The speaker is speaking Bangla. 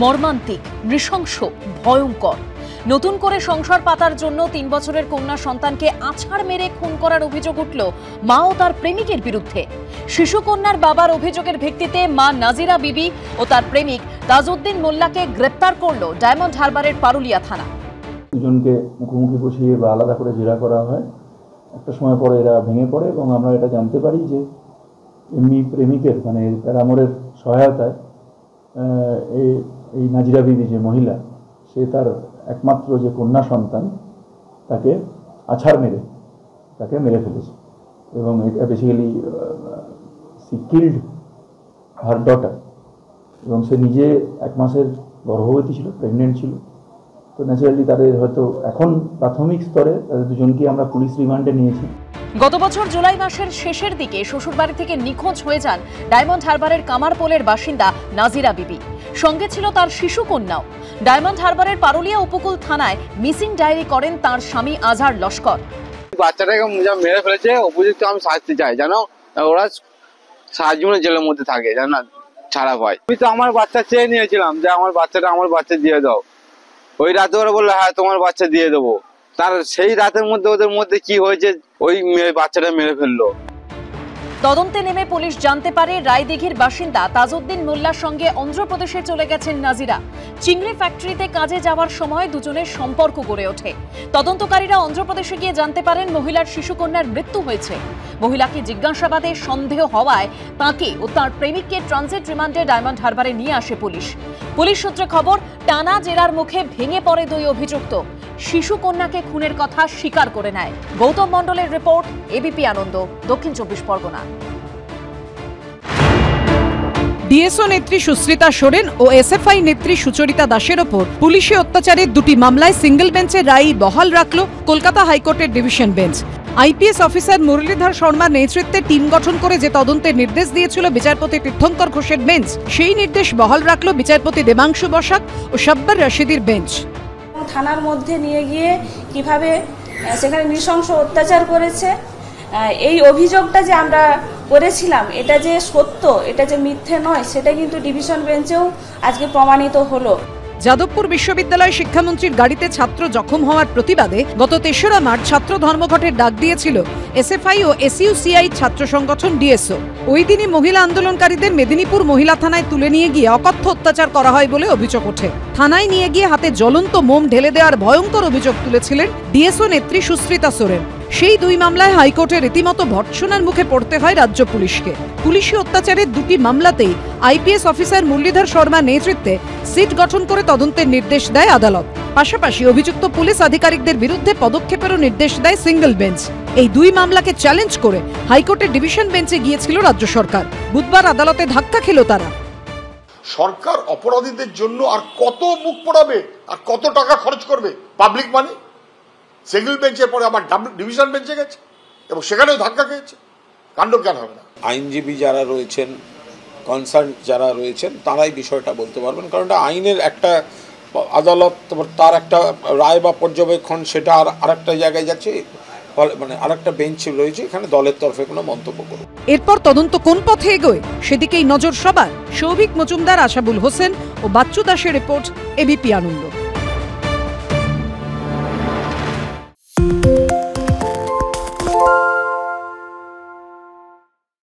মর্মান্তিক, নৃশংস, ভয়ঙ্কর। নতুন করে সংসার পাতার জন্য 3 বছরের কন্যা সন্তানকে আছাড় মেরে খুন করার অভিযোগ উঠল মা ও তার প্রেমিকের বিরুদ্ধে। শিশু কন্যার বাবার অভিযোগের ভিত্তিতে মা নাজিরা বিবি ও তার প্রেমিক তাজউদ্দিন মোল্লাকে গ্রেপ্তার করল ডায়মন্ড হারবারের পারুলিয়া থানা। দুজনকে মুখোমুখি বসিয়ে বা আলাদা করে জেরা করা হয়। একটা সময় পরে এরা ভেঙে পড়ে এবং আমরা এটা জানতে পারি যে এমনি প্রেমিকের মানে প্যারামোরের সহায়তায় এই নাজিরা বিবি যে মহিলা, সে তার একমাত্র যে কন্যা সন্তান তাকে আছাড় মেরে তাকে মেরে ফেলেছে। এবং এটা basically she killed her daughter. এবং সে নিজে 1 মাসের গর্ভবতী ছিল, প্রেগনেন্ট ছিল। তো ন্যাচারালি তাদের হয়তো এখন প্রাথমিক স্তরে তাদের দুজনকে আমরা পুলিশ রিমান্ডে নিয়েছি। গত বছর জুলাই মাসের শেষের দিকে শ্বশুরবাড়ি থেকে নিখোঁজ হয়ে যান ডায়মন্ড হারবারের কামারপোলের বাসিন্দা নাজিরা বিবি। সঙ্গে ছিল তার শিশু কন্যাও। ডায়মন্ড হারবারের পারুলিয়া উপকূল থানায় মিসিং ডায়েরি করেন তার স্বামী আজহার লস্কর। বাচ্চাটাকে মেরে ফেলেছে, উপযুক্ত আমি শাস্তি চাই, জানো ওরা সারা জীবনে জেলের মধ্যে থাকে, জানো ছাড়া পায়। আমি তো আমার বাচ্চা চেয়ে নিয়েছিলাম যে আমার বাচ্চা দিয়ে দাও। ওই রাতে ওরা বললো হ্যাঁ তোমার বাচ্চা দিয়ে দেবো। তার সেই রাতের মধ্যে ওদের মধ্যে কি হয়েছে, ওই বাচ্চাটা মেরে ফেললো। তদন্তে নেমে পুলিশ জানতে পারে রায়দিঘির বাসিন্দা তাজউদ্দিন মোল্লার সঙ্গে অন্ধ্রপ্রদেশে চলে গেছেন নাজিরা। চিংড়ি ফ্যাক্টরিতে কাজে যাওয়ার সময় দুজনের সম্পর্ক গড়ে ওঠে। তদন্তকারীরা অন্ধ্রপ্রদেশে গিয়ে জানতে পারেন মহিলার শিশুকন্যার মৃত্যু হয়েছে। মহিলাকে জিজ্ঞাসাবাদে সন্দেহ হওয়ায় তাকে ও তার প্রেমিককে ট্রানজিট রিমান্ডে ডায়মন্ড হারবারে নিয়ে আসে পুলিশ। পুলিশ সূত্রে খবর, টানা জেরার মুখে ভেঙে পড়ে 2 অভিযুক্ত। শিশু কন্যাকে খুনের কথা স্বীকার করে নেয়। গৌতম মণ্ডলের রিপোর্ট, এবিপি আনন্দ, দক্ষিণ 24 পরগনা। ডিএসও নেত্রী সুশ্রিতা সোরেন ও এসএফআই নেত্রী সুচরিতা দাসের ওপর পুলিশি অত্যাচারের 2টি মামলায় সিঙ্গেল বেঞ্চের রায় বহাল রাখল কলকাতা হাইকোর্টের division bench. IPS officer Muralidhar শর্মার নেতৃত্বে টিম গঠন করে যে তদন্তের নির্দেশ দিয়েছিল বিচারপতি তীর্থঙ্কর ঘোষের বেঞ্চ, সেই নির্দেশ বহাল রাখল বিচারপতি দেবাংশু বসাক ও শাব্বার রশিদির বেঞ্চ। থানার মধ্যে নিয়ে গিয়ে কিভাবে সেখানে নৃশংস অত্যাচার করেছে, এই অভিযোগটা যে আমরা করেছিলাম এটা যে সত্য, এটা যে মিথ্যে নয়, সেটা কিন্তু ডিভিশন বেঞ্চেও আজকে প্রমাণিত হলো। যাদবপুর বিশ্ববিদ্যালয় শিক্ষামন্ত্রীর গাড়িতে ছাত্র জখম হওয়ার প্রতিবাদে গত 3রা মার্চ ছাত্র ধর্মঘটের ডাক দিয়েছিল এসএফআই ও এসইউসিআই ছাত্র সংগঠন ডিএসও। ওই দিনই মহিলা আন্দোলনকারীদের মেদিনীপুর মহিলা থানায় তুলে নিয়ে গিয়ে অকথ্য অত্যাচার করা হয় বলে অভিযোগ ওঠে। থানায় নিয়ে গিয়ে হাতে জ্বলন্ত মোম ঢেলে দেওয়ার ভয়ঙ্কর অভিযোগ তুলেছিলেন ডিএসও নেত্রী সুশ্রিতা সোরেন। সেই 2 মামলায় হাইকোর্টে রীতিমতো ভর্ৎসনার মুখে পড়তে হয় রাজ্য পুলিশকে। পুলিশি অত্যাচারের 2টি মামলাতেই আইপিএস অফিসার মুরলীধর শর্মার নেতৃত্বে সিট গঠন করে তদন্তের নির্দেশ দেয় আদালত। পাশাপাশি অভিযুক্ত পুলিশ আধিকারিকদের বিরুদ্ধে পদক্ষেপেরও নির্দেশ দেয় সিঙ্গেল বেঞ্চ। এই 2 মামলাকে চ্যালেঞ্জ করে হাইকোর্টের ডিভিশন বেঞ্চে গিয়েছিল রাজ্য সরকার। বুধবার আদালতে ধাক্কা খেল তারা। সরকার অপরাধীদের জন্য আর কত মুখ পোড়াবে, আর কত টাকা খরচ করবে পাবলিক মানি? সিঙ্গেল বেঞ্চের পরে আবার ডিভিশন বেঞ্চে গেছে এবং সেখানেও ধাক্কা খেয়েছে। কাণ্ড জ্ঞান হবে না। আইনজীবী যারা রয়েছেন, কনসার্ন যারা রয়েছেন, তারাই বিষয়টা বলতে পারবেন, কারণ এটা আইনের একটা আদালত, তার একটা রায় বা পর্যবেক্ষণ, সেটা আরেকটা জায়গায় যাচ্ছে, মানে আরেকটা বেঞ্চ রয়েছে, এখানে দলের তরফে কোনো মন্তব্য করুন। এরপর তদন্ত কোন পথে এগোয় সেদিকেই নজর সবার। সৌভিক মজুমদার, আশাবুল হোসেন ও বাচ্চু দাসের রিপোর্ট, এবিপি আনন্দ।